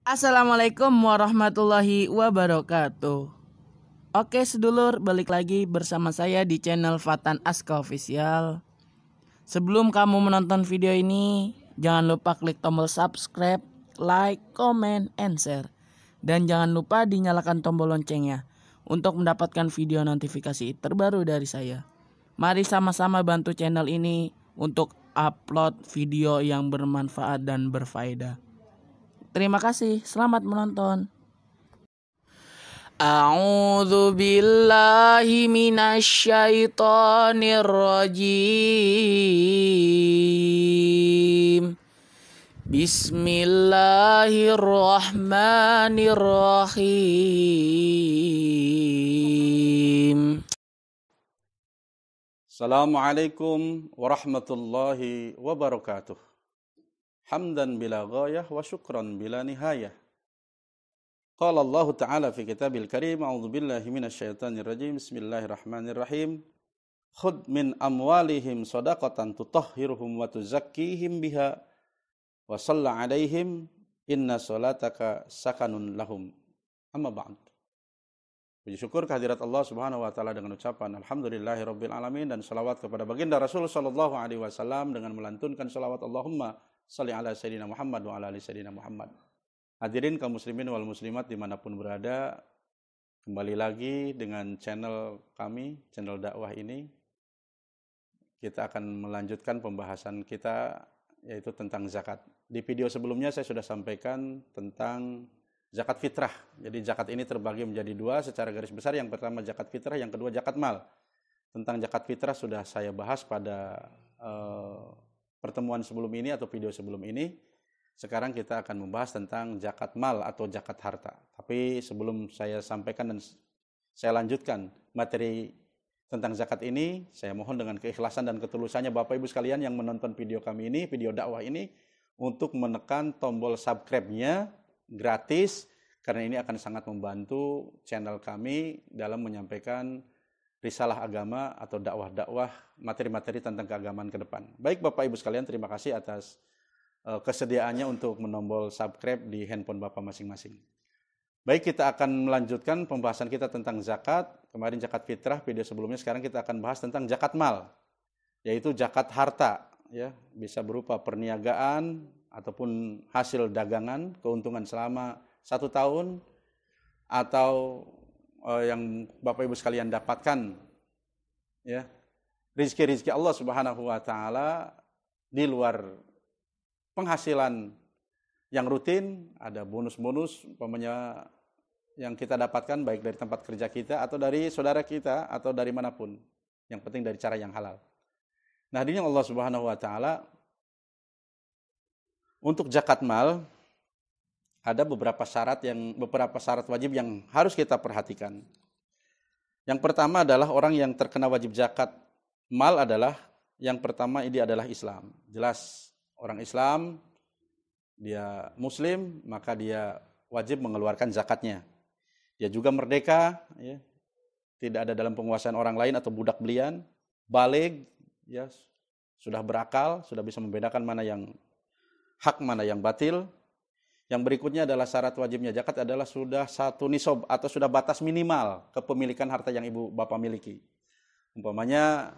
Assalamualaikum warahmatullahi wabarakatuh. Oke sedulur, balik lagi bersama saya di channel Fatan Aska Official. Sebelum kamu menonton video ini, jangan lupa klik tombol subscribe, like, comment, and share. Dan jangan lupa dinyalakan tombol loncengnya untuk mendapatkan video notifikasi terbaru dari saya. Mari sama-sama bantu channel ini untuk upload video yang bermanfaat dan berfaedah. Terima kasih, selamat menonton. A'udzu billahi minasyaitonir rajim. Bismillahirrahmanirrahim. Assalamualaikum warahmatullahi wabarakatuh. Hamdan bila ghayah wa syukran bila nihayah. Qala Allah Ta'ala fi kitabil karim, a'udzu billahi minasyaitonir rajim. Bismillahirrahmanirrahim. Khudh min amwalihim shadaqatan tutahhiruhum wa tuzakkihim biha wa shalli 'alaihim inna salataka sakanun lahum. Amma ba'd. Puji syukur kehadirat Allah Subhanahu wa taala dengan ucapan alhamdulillahirabbil alamin dan selawat kepada baginda Rasul sallallahu alaihi wasallam dengan melantunkan selawat Allahumma shalli ala sayyidina Muhammad wa ala ali sayyidina Muhammad. Hadirin kaum muslimin wal muslimat dimanapun berada, kembali lagi dengan channel kami, channel dakwah ini. Kita akan melanjutkan pembahasan kita yaitu tentang zakat. Di video sebelumnya saya sudah sampaikan tentang zakat fitrah. Jadi zakat ini terbagi menjadi dua secara garis besar. Yang pertama zakat fitrah, yang kedua zakat mal. Tentang zakat fitrah sudah saya bahas pada pertemuan sebelum ini atau video sebelum ini. Sekarang kita akan membahas tentang zakat mal atau zakat harta. Tapi sebelum saya sampaikan dan saya lanjutkan materi tentang zakat ini, saya mohon dengan keikhlasan dan ketulusannya Bapak Ibu sekalian yang menonton video kami ini, video dakwah ini, untuk menekan tombol subscribe-nya gratis, karena ini akan sangat membantu channel kami dalam menyampaikan risalah agama atau dakwah-dakwah materi-materi tentang keagamaan ke depan. Baik Bapak Ibu sekalian, terima kasih atas kesediaannya untuk menombol subscribe di handphone Bapak masing-masing. Baik, kita akan melanjutkan pembahasan kita tentang zakat. Kemarin zakat fitrah, video sebelumnya. Sekarang kita akan bahas tentang zakat mal, yaitu zakat harta, ya, bisa berupa perniagaan ataupun hasil dagangan, keuntungan selama 1 tahun, atau yang Bapak Ibu sekalian dapatkan, ya, rizki-rizki Allah Subhanahu wa taala di luar penghasilan yang rutin. Ada bonus-bonus umpamanya yang kita dapatkan baik dari tempat kerja kita atau dari saudara kita atau dari manapun. Yang penting dari cara yang halal. Nah, hadirin Allah Subhanahu wa taala, untuk zakat mal ada beberapa syarat wajib yang harus kita perhatikan. Yang pertama adalah orang yang terkena wajib zakat mal adalah yang pertama ini adalah Islam. Jelas orang Islam, dia muslim, maka dia wajib mengeluarkan zakatnya. Dia juga merdeka, ya, tidak ada dalam penguasaan orang lain atau budak belian, baligh, ya, sudah berakal, sudah bisa membedakan mana yang hak, mana yang batil. Yang berikutnya adalah syarat wajibnya zakat adalah sudah 1 nisab atau sudah batas minimal kepemilikan harta yang ibu bapak miliki. Umpamanya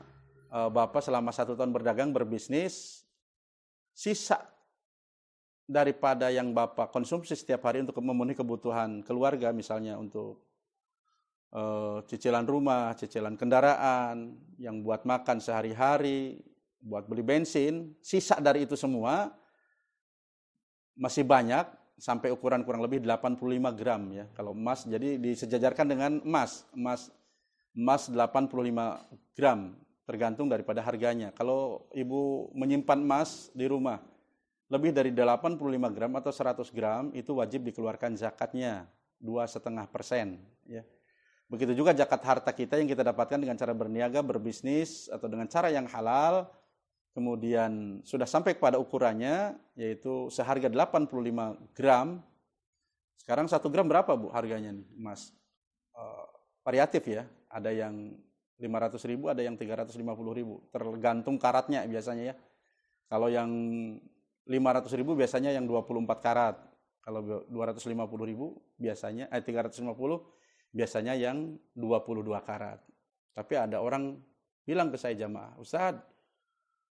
bapak selama 1 tahun berdagang, berbisnis, sisa daripada yang bapak konsumsi setiap hari untuk memenuhi kebutuhan keluarga, misalnya untuk cicilan rumah, cicilan kendaraan, yang buat makan sehari-hari, buat beli bensin, sisa dari itu semua masih banyak, sampai ukuran kurang lebih 85 gram, ya. Kalau emas, jadi disejajarkan dengan emas 85 gram, tergantung daripada harganya. Kalau ibu menyimpan emas di rumah lebih dari 85 gram atau 100 gram, itu wajib dikeluarkan zakatnya 2,5%, ya. Begitu juga zakat harta kita yang kita dapatkan dengan cara berniaga, berbisnis, atau dengan cara yang halal, kemudian sudah sampai kepada ukurannya, yaitu seharga 85 gram. Sekarang 1 gram berapa Bu harganya nih emas? Variatif, ya. Ada yang 500.000, ada yang 350.000. Tergantung karatnya biasanya, ya. Kalau yang 500.000 biasanya yang 24 karat. Kalau 250.000 biasanya 350 biasanya yang 22 karat. Tapi ada orang bilang ke saya jamaah, Ustadz,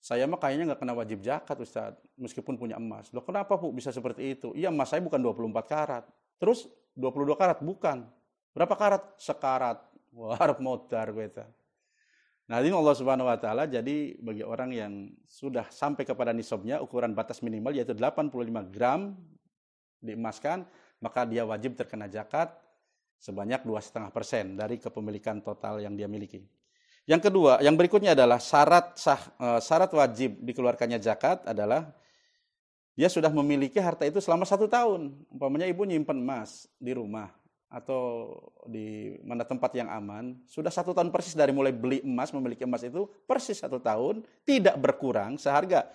saya mah kayaknya nggak kena wajib zakat Ustadz, meskipun punya emas. Loh kenapa Bu bisa seperti itu? Iya emas saya bukan 24 karat. Terus 22 karat? Bukan. Berapa karat? Sekarat. Wah, harap modar gue. Nah ini Allah Subhanahu Wa Taala, jadi bagi orang yang sudah sampai kepada nisabnya, ukuran batas minimal yaitu 85 gram diemaskan, maka dia wajib terkena zakat sebanyak 2,5% dari kepemilikan total yang dia miliki. Yang kedua, yang berikutnya adalah syarat wajib dikeluarkannya zakat adalah dia sudah memiliki harta itu selama 1 tahun. Umpamanya ibu nyimpen emas di rumah atau di mana tempat yang aman, sudah 1 tahun persis dari mulai beli emas, memiliki emas itu persis 1 tahun, tidak berkurang seharga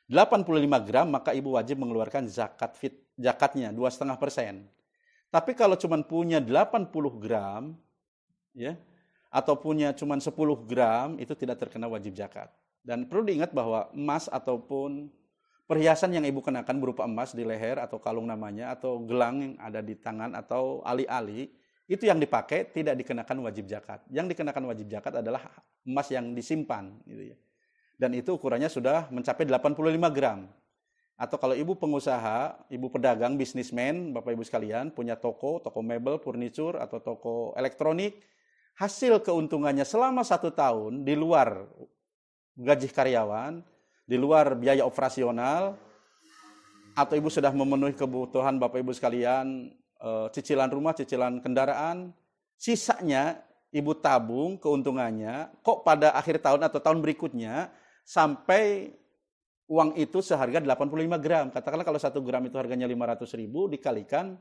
85 gram, maka ibu wajib mengeluarkan zakatnya 2,5%. Tapi kalau cuma punya 80 gram, ya, atau punya cuma 10 gram, itu tidak terkena wajib zakat. Dan perlu diingat bahwa emas ataupun perhiasan yang ibu kenakan berupa emas di leher atau kalung namanya, atau gelang yang ada di tangan atau ali-ali, itu yang dipakai tidak dikenakan wajib zakat. Yang dikenakan wajib zakat adalah emas yang disimpan. Gitu ya. Dan itu ukurannya sudah mencapai 85 gram. Atau kalau ibu pengusaha, ibu pedagang, bisnismen, Bapak Ibu sekalian, punya toko mebel, furnitur, atau toko elektronik, hasil keuntungannya selama 1 tahun di luar gaji karyawan, di luar biaya operasional, atau ibu sudah memenuhi kebutuhan Bapak Ibu sekalian, cicilan rumah, cicilan kendaraan, sisanya ibu tabung keuntungannya, kok pada akhir tahun atau tahun berikutnya, sampai uang itu seharga 85 gram. Katakanlah kalau 1 gram itu harganya 500.000 dikalikan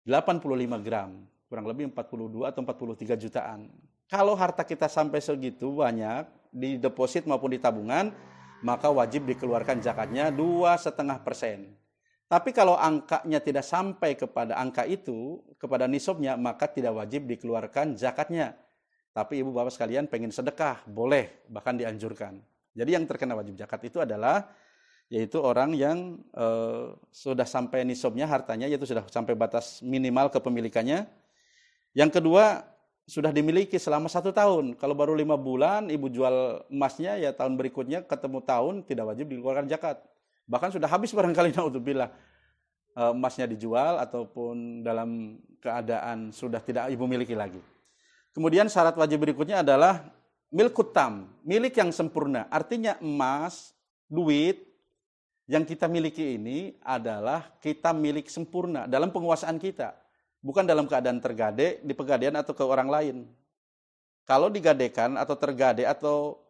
85 gram. Kurang lebih 42 atau 43 jutaan. Kalau harta kita sampai segitu banyak, di deposit maupun di tabungan, maka wajib dikeluarkan zakatnya 2,5%. Tapi kalau angkanya tidak sampai kepada angka itu, kepada nisabnya, maka tidak wajib dikeluarkan zakatnya. Tapi ibu bapak sekalian pengen sedekah, boleh, bahkan dianjurkan. Jadi yang terkena wajib zakat itu adalah yaitu orang yang sudah sampai nisabnya hartanya, yaitu sudah sampai batas minimal kepemilikannya. Yang kedua, sudah dimiliki selama 1 tahun. Kalau baru 5 bulan ibu jual emasnya, ya tahun berikutnya ketemu tahun tidak wajib dikeluarkan zakat. Bahkan sudah habis barangkali, naudzubillah, emasnya dijual ataupun dalam keadaan sudah tidak ibu miliki lagi. Kemudian syarat wajib berikutnya adalah milkut tam, milik yang sempurna. Artinya emas, duit yang kita miliki ini adalah kita milik sempurna dalam penguasaan kita. Bukan dalam keadaan tergade, di pegadaian atau ke orang lain. Kalau digadekan atau tergade atau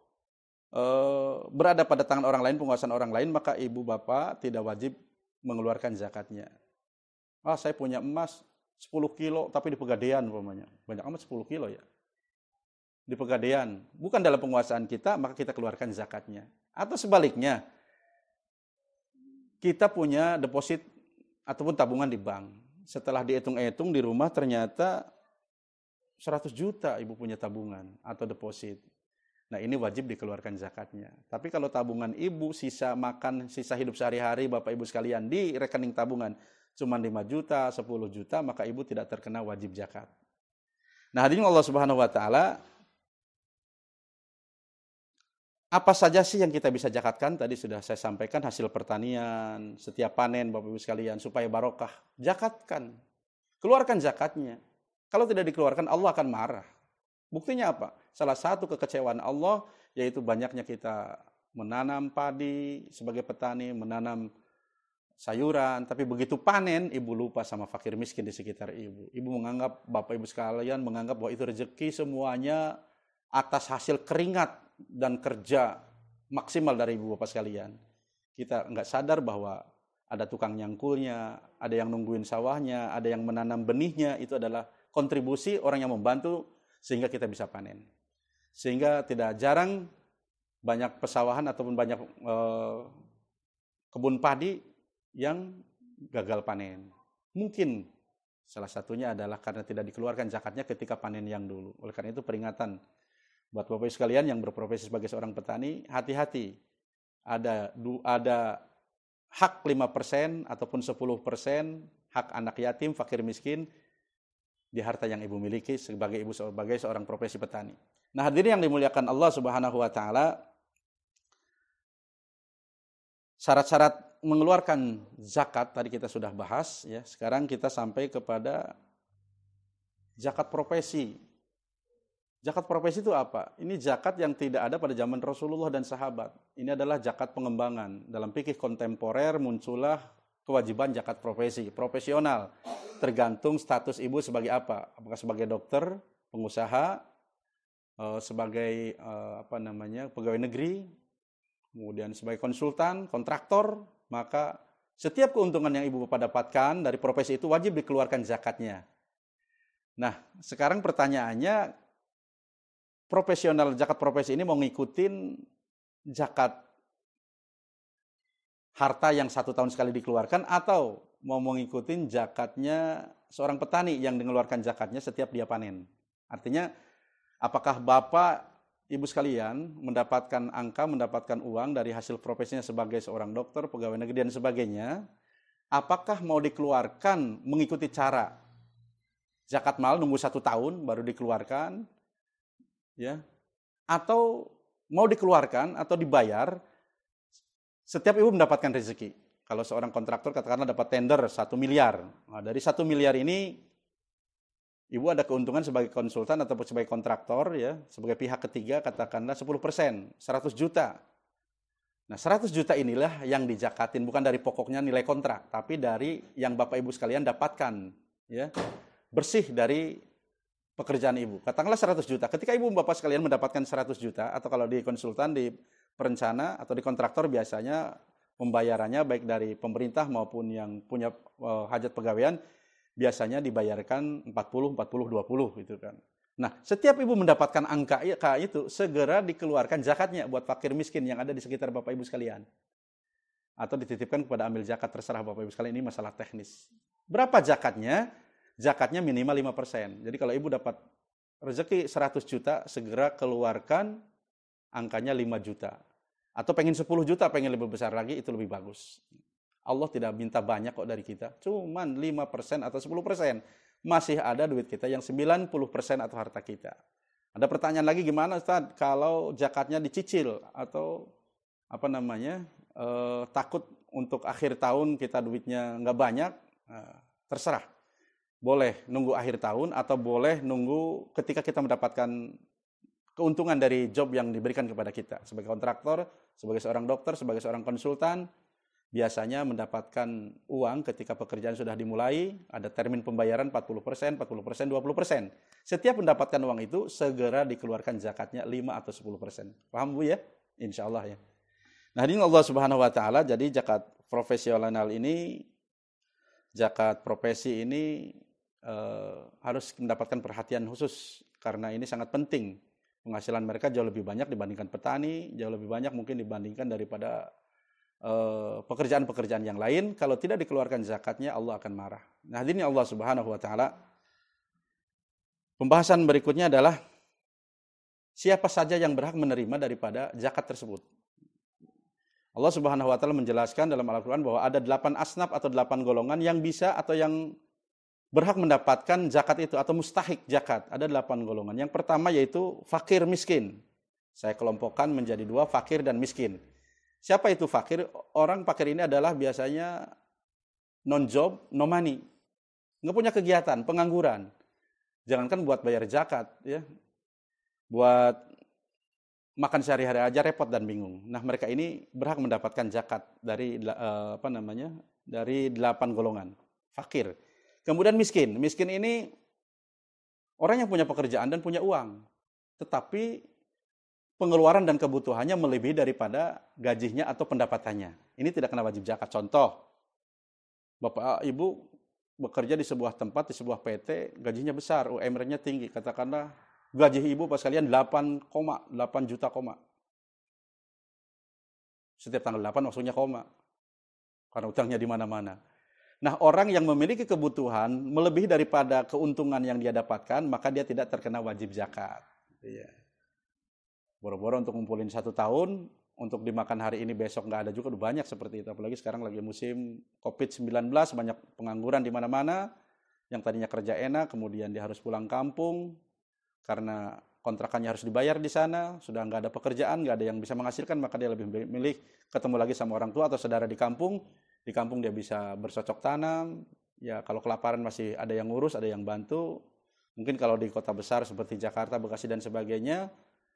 berada pada tangan orang lain, penguasaan orang lain, maka ibu bapak tidak wajib mengeluarkan zakatnya. Saya punya emas 10 kilo tapi di pegadaian umpamanya. Banyak amat 10 kilo ya. Di pegadaian, bukan dalam penguasaan kita, maka kita keluarkan zakatnya. Atau sebaliknya, kita punya deposit ataupun tabungan di bank. Setelah dihitung-hitung di rumah ternyata 100 juta ibu punya tabungan atau deposit. Nah ini wajib dikeluarkan zakatnya. Tapi kalau tabungan ibu, sisa makan, sisa hidup sehari-hari Bapak Ibu sekalian di rekening tabungan cuma 5 juta, 10 juta, maka ibu tidak terkena wajib zakat. Nah hadirin Allah Subhanahu Wa Taala, apa saja sih yang kita bisa zakatkan? Tadi sudah saya sampaikan, hasil pertanian, setiap panen Bapak Ibu sekalian, supaya barokah. Zakatkan, keluarkan zakatnya. Kalau tidak dikeluarkan, Allah akan marah. Buktinya apa? Salah satu kekecewaan Allah, yaitu banyaknya kita menanam padi sebagai petani, menanam sayuran, tapi begitu panen, ibu lupa sama fakir miskin di sekitar ibu. Ibu menganggap, Bapak Ibu sekalian, menganggap bahwa itu rezeki semuanya atas hasil keringat dan kerja maksimal dari ibu bapak sekalian. Kita nggak sadar bahwa ada tukang nyangkulnya, ada yang nungguin sawahnya, ada yang menanam benihnya, itu adalah kontribusi orang yang membantu sehingga kita bisa panen. Sehingga tidak jarang banyak pesawahan ataupun banyak kebun padi yang gagal panen. Mungkin salah satunya adalah karena tidak dikeluarkan zakatnya ketika panen yang dulu. Oleh karena itu peringatan buat Bapak Ibu sekalian yang berprofesi sebagai seorang petani, hati-hati. Ada hak 5% ataupun 10% hak anak yatim, fakir miskin di harta yang ibu miliki sebagai seorang profesi petani. Nah, hadirin yang dimuliakan Allah Subhanahu wa taala, syarat-syarat mengeluarkan zakat tadi kita sudah bahas ya. Sekarang kita sampai kepada zakat profesi. Zakat profesi itu apa? Ini zakat yang tidak ada pada zaman Rasulullah dan sahabat. Ini adalah zakat pengembangan. Dalam fikih kontemporer muncullah kewajiban zakat profesi, profesional. Tergantung status ibu sebagai apa? Apakah sebagai dokter, pengusaha, sebagai pegawai negeri, kemudian sebagai konsultan, kontraktor, maka setiap keuntungan yang ibu bapak dapatkan dari profesi itu wajib dikeluarkan zakatnya. Nah, sekarang pertanyaannya, zakat profesi ini mau ngikutin zakat harta yang 1 tahun sekali dikeluarkan atau mau mengikuti zakatnya seorang petani yang mengeluarkan zakatnya setiap dia panen. Artinya, apakah bapak, ibu sekalian mendapatkan uang dari hasil profesinya sebagai seorang dokter, pegawai negeri dan sebagainya, apakah mau dikeluarkan mengikuti cara zakat mal nunggu 1 tahun baru dikeluarkan, ya, atau mau dikeluarkan atau dibayar setiap ibu mendapatkan rezeki. Kalau seorang kontraktor katakanlah dapat tender 1 miliar. Nah, dari 1 miliar ini ibu ada keuntungan sebagai konsultan ataupun sebagai kontraktor ya, sebagai pihak ketiga katakanlah 10%, 100 juta. Nah, 100 juta inilah yang dijakatin bukan dari pokoknya nilai kontrak, tapi dari yang Bapak Ibu sekalian dapatkan ya. Bersih dari pekerjaan ibu. Katakanlah 100 juta. Ketika ibu bapak sekalian mendapatkan 100 juta, atau kalau di konsultan, di perencana, atau di kontraktor biasanya pembayarannya baik dari pemerintah maupun yang punya hajat pegawaian, biasanya dibayarkan 40, 40, 20 gitu kan. Nah, setiap ibu mendapatkan angka itu, segera dikeluarkan zakatnya buat fakir miskin yang ada di sekitar bapak ibu sekalian. Atau dititipkan kepada ambil zakat, terserah bapak ibu sekalian, ini masalah teknis. Berapa zakatnya? Zakatnya minimal 5%. Jadi kalau ibu dapat rezeki 100 juta, segera keluarkan angkanya 5 juta. Atau pengen 10 juta, pengen lebih besar lagi, itu lebih bagus. Allah tidak minta banyak kok dari kita. Cuman 5% atau 10%. Masih ada duit kita yang 90% atau harta kita. Ada pertanyaan lagi, gimana Ustaz kalau zakatnya dicicil atau takut untuk akhir tahun kita duitnya nggak banyak, terserah. Boleh nunggu akhir tahun atau boleh nunggu ketika kita mendapatkan keuntungan dari job yang diberikan kepada kita. Sebagai kontraktor, sebagai seorang dokter, sebagai seorang konsultan, biasanya mendapatkan uang ketika pekerjaan sudah dimulai, ada termin pembayaran 40%, 40%, 20%. Setiap mendapatkan uang itu, segera dikeluarkan zakatnya 5 atau 10%. Paham Bu ya? Insya Allah ya. Nah ini Allah Subhanahu wa Ta'ala, jadi zakat profesional ini, zakat profesi ini harus mendapatkan perhatian khusus karena ini sangat penting. Penghasilan mereka jauh lebih banyak dibandingkan petani, jauh lebih banyak mungkin dibandingkan daripada pekerjaan-pekerjaan yang lain. Kalau tidak dikeluarkan zakatnya, Allah akan marah. Nah, ini Allah Subhanahu wa Ta'ala. Pembahasan berikutnya adalah siapa saja yang berhak menerima daripada zakat tersebut. Allah Subhanahu wa Ta'ala menjelaskan dalam Al-Qur'an bahwa ada 8 asnaf atau 8 golongan yang bisa atau yang berhak mendapatkan zakat itu atau mustahik zakat. Ada 8 golongan. Yang pertama yaitu fakir miskin. Saya kelompokkan menjadi 2, fakir dan miskin. Siapa itu fakir? Orang fakir ini adalah biasanya non-job, no money. Nggak punya kegiatan, pengangguran. Jangankan buat bayar zakat, ya. Buat makan sehari-hari aja repot dan bingung. Nah, mereka ini berhak mendapatkan zakat dari dari 8 golongan. Fakir. Kemudian miskin. Miskin ini orang yang punya pekerjaan dan punya uang. Tetapi pengeluaran dan kebutuhannya melebihi daripada gajinya atau pendapatannya. Ini tidak kena wajib zakat. Contoh, Bapak Ibu bekerja di sebuah tempat, di sebuah PT, gajinya besar, UMR-nya tinggi. Katakanlah gaji Ibu pas kalian 8 juta. Setiap tanggal 8 maksudnya koma. Karena utangnya di mana-mana. Nah, orang yang memiliki kebutuhan melebihi daripada keuntungan yang dia dapatkan, maka dia tidak terkena wajib zakat. Iya. Boro-boro untuk ngumpulin 1 tahun, untuk dimakan hari ini besok nggak ada juga, udah banyak seperti itu. Apalagi sekarang lagi musim COVID-19, banyak pengangguran di mana-mana, yang tadinya kerja enak, kemudian dia harus pulang kampung, karena kontrakannya harus dibayar di sana, sudah nggak ada pekerjaan, nggak ada yang bisa menghasilkan, maka dia lebih memilih ketemu lagi sama orang tua atau saudara di kampung. Di kampung dia bisa bercocok tanam, ya kalau kelaparan masih ada yang ngurus, ada yang bantu. Mungkin kalau di kota besar seperti Jakarta, Bekasi, dan sebagainya,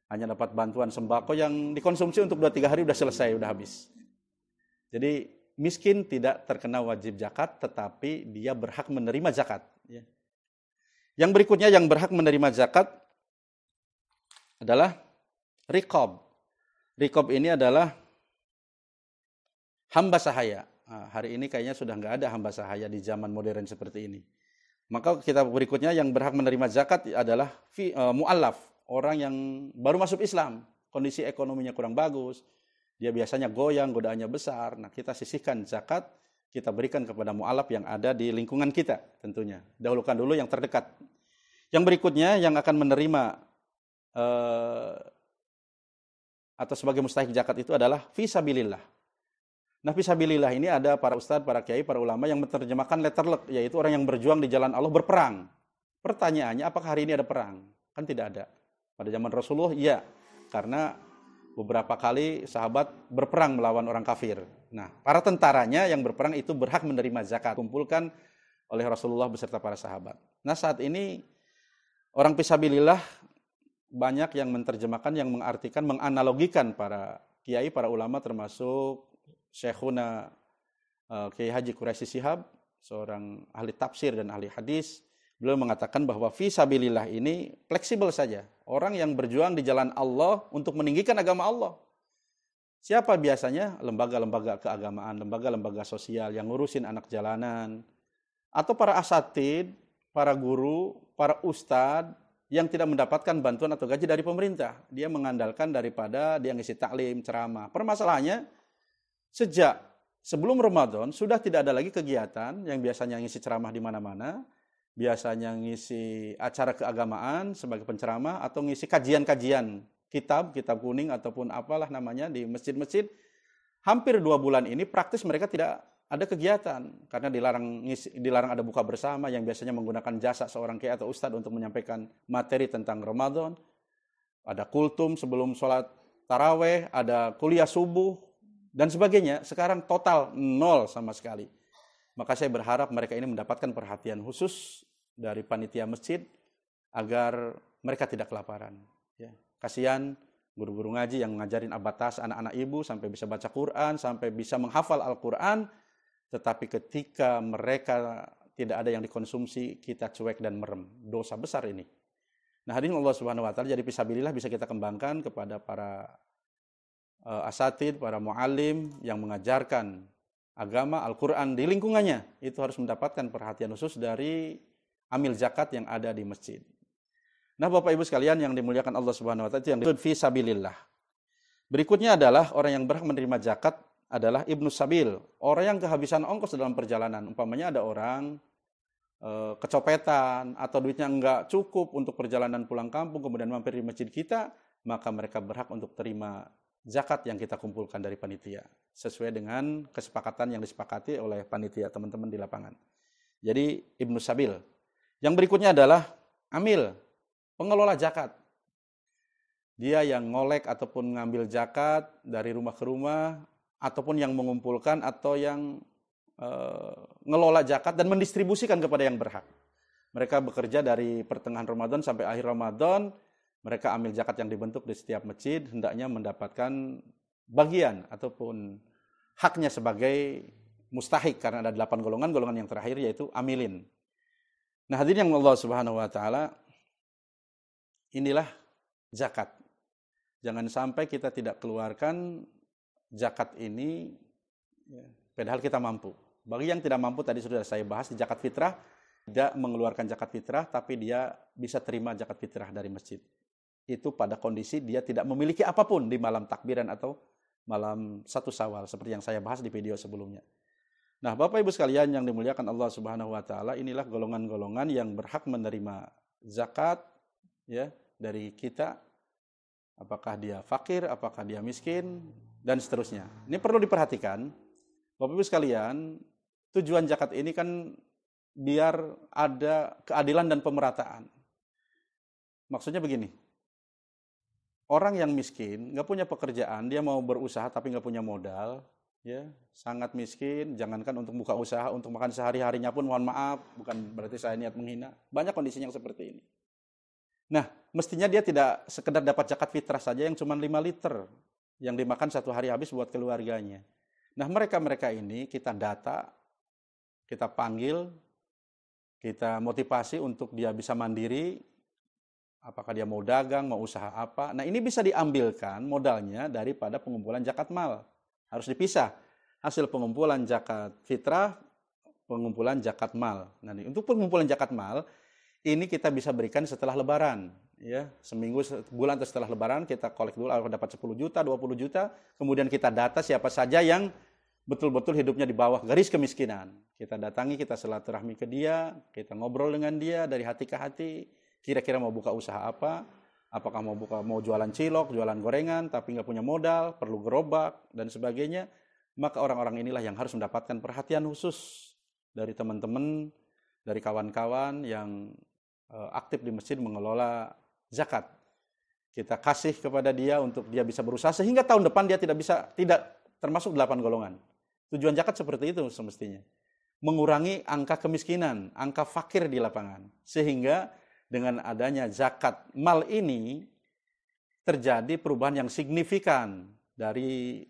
hanya dapat bantuan sembako yang dikonsumsi untuk 2-3 hari udah selesai, udah habis. Jadi miskin tidak terkena wajib zakat, tetapi dia berhak menerima zakat. Yang berikutnya yang berhak menerima zakat adalah riqab. Riqab ini adalah hamba sahaya. Nah, hari ini kayaknya sudah nggak ada hamba sahaya di zaman modern seperti ini. Maka kita berikutnya yang berhak menerima zakat adalah mu'allaf, orang yang baru masuk Islam, kondisi ekonominya kurang bagus, dia biasanya goyang, godaannya besar. Nah, kita sisihkan zakat, kita berikan kepada mu'allaf yang ada di lingkungan kita tentunya. Dahulukan dulu yang terdekat. Yang berikutnya yang akan menerima atau sebagai mustahik zakat itu adalah fisabilillah. Nah, fisabilillah ini ada para ustadz, para kiai, para ulama yang menerjemahkan letterlek, yaitu orang yang berjuang di jalan Allah berperang. Pertanyaannya, apakah hari ini ada perang? Kan tidak ada. Pada zaman Rasulullah, iya. Karena beberapa kali sahabat berperang melawan orang kafir. Nah, para tentaranya yang berperang itu berhak menerima zakat. Kumpulkan oleh Rasulullah beserta para sahabat. Nah, saat ini orang fisabilillah banyak yang menerjemahkan, yang mengartikan, menganalogikan para kiai, para ulama, termasuk Syekhuna Kiai Haji Quraisy Shihab, seorang ahli tafsir dan ahli hadis. Beliau mengatakan bahwa fisabilillah ini fleksibel saja. Orang yang berjuang di jalan Allah untuk meninggikan agama Allah. Siapa biasanya? Lembaga-lembaga keagamaan, lembaga-lembaga sosial yang ngurusin anak jalanan. Atau para asatid, para guru, para ustadz yang tidak mendapatkan bantuan atau gaji dari pemerintah. Dia mengandalkan daripada dia ngisi taklim, ceramah. Permasalahannya, sejak sebelum Ramadan sudah tidak ada lagi kegiatan yang biasanya ngisi ceramah di mana-mana, biasanya ngisi acara keagamaan sebagai penceramah atau ngisi kajian-kajian kitab kuning ataupun apalah namanya di masjid-masjid. Hampir 2 bulan ini praktis mereka tidak ada kegiatan karena dilarang ada buka bersama yang biasanya menggunakan jasa seorang kiai atau ustadz untuk menyampaikan materi tentang Ramadan. Ada kultum sebelum sholat taraweh, ada kuliah subuh, dan sebagainya. Sekarang total 0 sama sekali. Maka saya berharap mereka ini mendapatkan perhatian khusus dari panitia masjid agar mereka tidak kelaparan. Ya. Kasihan guru-guru ngaji yang ngajarin abatas anak-anak ibu sampai bisa baca Quran, sampai bisa menghafal Al-Quran, tetapi ketika mereka tidak ada yang dikonsumsi, kita cuek dan merem. Dosa besar ini. Nah, hadirin Allah Subhanahu wa taala, jadi fisabilillah bisa kita kembangkan kepada para asatid, para muallim yang mengajarkan agama Al-Quran di lingkungannya, itu harus mendapatkan perhatian khusus dari amil zakat yang ada di masjid. Nah, Bapak Ibu sekalian yang dimuliakan Allah Subhanahu wa taala, itu yang disebut fisabilillah. Berikutnya adalah orang yang berhak menerima zakat adalah ibnu sabil, orang yang kehabisan ongkos dalam perjalanan. Umpamanya ada orang kecopetan atau duitnya enggak cukup untuk perjalanan pulang kampung, kemudian mampir di masjid kita, maka mereka berhak untuk terima zakat yang kita kumpulkan dari panitia sesuai dengan kesepakatan yang disepakati oleh panitia teman-teman di lapangan. Jadi ibnu sabil. Yang berikutnya adalah amil, pengelola zakat. Dia yang ngolek ataupun ngambil zakat dari rumah ke rumah, ataupun yang mengumpulkan atau yang ngelola zakat dan mendistribusikan kepada yang berhak. Mereka bekerja dari pertengahan Ramadan sampai akhir Ramadan. Mereka ambil zakat yang dibentuk di setiap masjid, hendaknya mendapatkan bagian ataupun haknya sebagai mustahik, karena ada 8 golongan. Golongan yang terakhir yaitu amilin. Nah, hadirin yang Allah Subhanahu wa taala, inilah zakat. Jangan sampai kita tidak keluarkan zakat ini padahal kita mampu. Bagi yang tidak mampu, tadi sudah saya bahas di zakat fitrah, tidak mengeluarkan zakat fitrah tapi dia bisa terima zakat fitrah dari masjid. Itu pada kondisi dia tidak memiliki apapun di malam takbiran atau malam 1 Syawal seperti yang saya bahas di video sebelumnya. Nah, Bapak Ibu sekalian yang dimuliakan Allah Subhanahu wa taala, inilah golongan-golongan yang berhak menerima zakat ya dari kita. apakah dia fakir, apakah dia miskin, dan seterusnya. Ini perlu diperhatikan, Bapak Ibu sekalian, tujuan zakat ini kan biar ada keadilan dan pemerataan. Maksudnya begini, orang yang miskin, nggak punya pekerjaan, dia mau berusaha tapi nggak punya modal, ya sangat miskin, jangankan untuk buka usaha, untuk makan sehari-harinya pun mohon maaf, bukan berarti saya niat menghina, banyak kondisinya yang seperti ini. Nah, mestinya dia tidak sekedar dapat zakat fitrah saja yang cuma 5 liter, yang dimakan satu hari habis buat keluarganya. Nah, mereka-mereka ini kita data, kita panggil, kita motivasi untuk dia bisa mandiri, apakah dia mau dagang, mau usaha apa. Nah, ini bisa diambilkan modalnya daripada pengumpulan zakat mal. Harus dipisah. Hasil pengumpulan zakat fitrah, pengumpulan zakat mal. Nah, untuk pengumpulan zakat mal, ini kita bisa berikan setelah lebaran. Ya, seminggu, bulan setelah lebaran, kita kolek dulu, dapat 10 juta, 20 juta. Kemudian kita data siapa saja yang betul-betul hidupnya di bawah garis kemiskinan. Kita datangi, kita silaturahmi ke dia, kita ngobrol dengan dia dari hati ke hati. Kira-kira mau buka usaha apa? Apakah mau jualan cilok, jualan gorengan, tapi nggak punya modal, perlu gerobak dan sebagainya. Maka orang-orang inilah yang harus mendapatkan perhatian khusus dari teman-teman, dari kawan-kawan yang aktif di masjid mengelola zakat. Kita kasih kepada dia untuk dia bisa berusaha sehingga tahun depan dia tidak termasuk 8 golongan. Tujuan zakat seperti itu semestinya. Mengurangi angka kemiskinan, angka fakir di lapangan. Sehingga dengan adanya zakat mal ini terjadi perubahan yang signifikan. Dari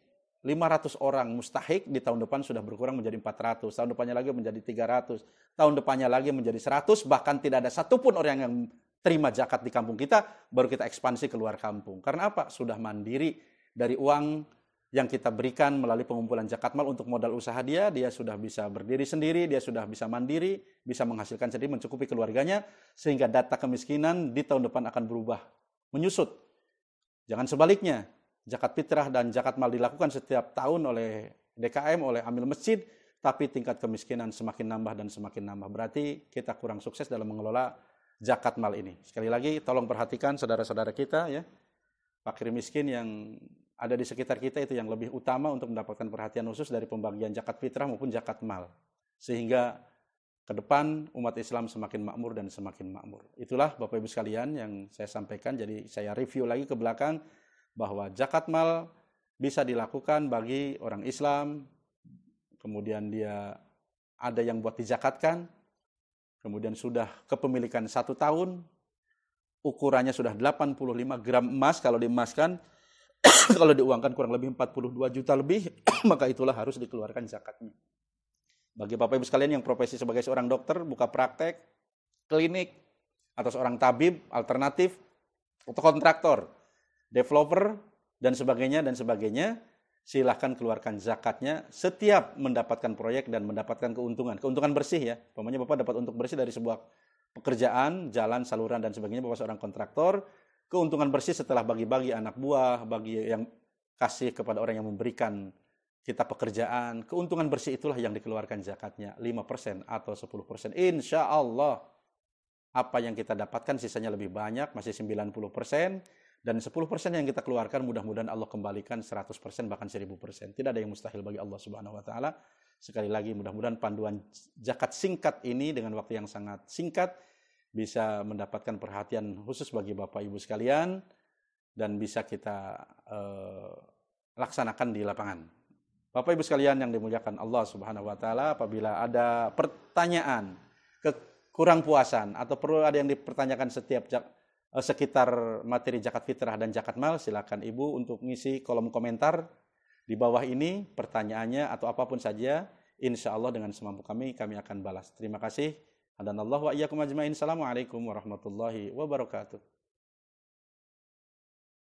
500 orang mustahik di tahun depan sudah berkurang menjadi 400. Tahun depannya lagi menjadi 300. Tahun depannya lagi menjadi 100. Bahkan tidak ada satupun orang yang terima zakat di kampung kita. Baru kita ekspansi keluar kampung. Karena apa? Sudah mandiri dari uang yang kita berikan melalui pengumpulan zakat mal untuk modal usaha dia sudah bisa berdiri sendiri, dia sudah bisa mandiri, bisa menghasilkan sendiri, mencukupi keluarganya, sehingga data kemiskinan di tahun depan akan berubah, menyusut. Jangan sebaliknya, zakat fitrah dan zakat mal dilakukan setiap tahun oleh DKM, oleh amil masjid, tapi tingkat kemiskinan semakin nambah dan semakin nambah. Berarti kita kurang sukses dalam mengelola zakat mal ini. Sekali lagi, tolong perhatikan saudara-saudara kita, ya, fakir miskin yang ada di sekitar kita itu yang lebih utama untuk mendapatkan perhatian khusus dari pembagian zakat fitrah maupun zakat mal. Sehingga ke depan umat Islam semakin makmur dan semakin makmur. Itulah Bapak Ibu sekalian yang saya sampaikan. Jadi saya review lagi ke belakang bahwa zakat mal bisa dilakukan bagi orang Islam, kemudian dia ada yang buat dizakatkan, kemudian sudah kepemilikan 1 tahun, ukurannya sudah 85 gram emas kalau diemaskan, kalau diuangkan kurang lebih 42 juta lebih, maka itulah harus dikeluarkan zakatnya. Bagi Bapak Ibu sekalian yang profesi sebagai seorang dokter, buka praktek, klinik, atau seorang tabib, alternatif, atau kontraktor, developer, dan sebagainya, silahkan keluarkan zakatnya setiap mendapatkan proyek dan mendapatkan keuntungan. Keuntungan bersih ya, umpamanya Bapak dapat untung bersih dari sebuah pekerjaan, jalan, saluran, dan sebagainya, Bapak seorang kontraktor, keuntungan bersih setelah bagi-bagi anak buah, bagi yang kasih kepada orang yang memberikan kita pekerjaan, keuntungan bersih itulah yang dikeluarkan zakatnya, 5% atau 10%. Insya Allah, apa yang kita dapatkan sisanya lebih banyak, masih 90%, dan 10% yang kita keluarkan mudah-mudahan Allah kembalikan 100%, bahkan 1000%. Tidak ada yang mustahil bagi Allah Subhanahu wa Ta'ala. Sekali lagi, mudah-mudahan panduan zakat singkat ini dengan waktu yang sangat singkat bisa mendapatkan perhatian khusus bagi Bapak Ibu sekalian dan bisa kita laksanakan di lapangan. Bapak Ibu sekalian yang dimuliakan Allah Subhanahu wa Ta'ala, apabila ada pertanyaan, kekurang puasan atau perlu ada yang dipertanyakan sekitar materi zakat fitrah dan zakat mal, silakan Ibu untuk ngisi kolom komentar di bawah ini pertanyaannya atau apapun saja. Insya Allah dengan semampu kami akan balas. Terima kasih. Hadanallahu wa iyyakum ajmain. Assalamualaikum warahmatullahi wabarakatuh.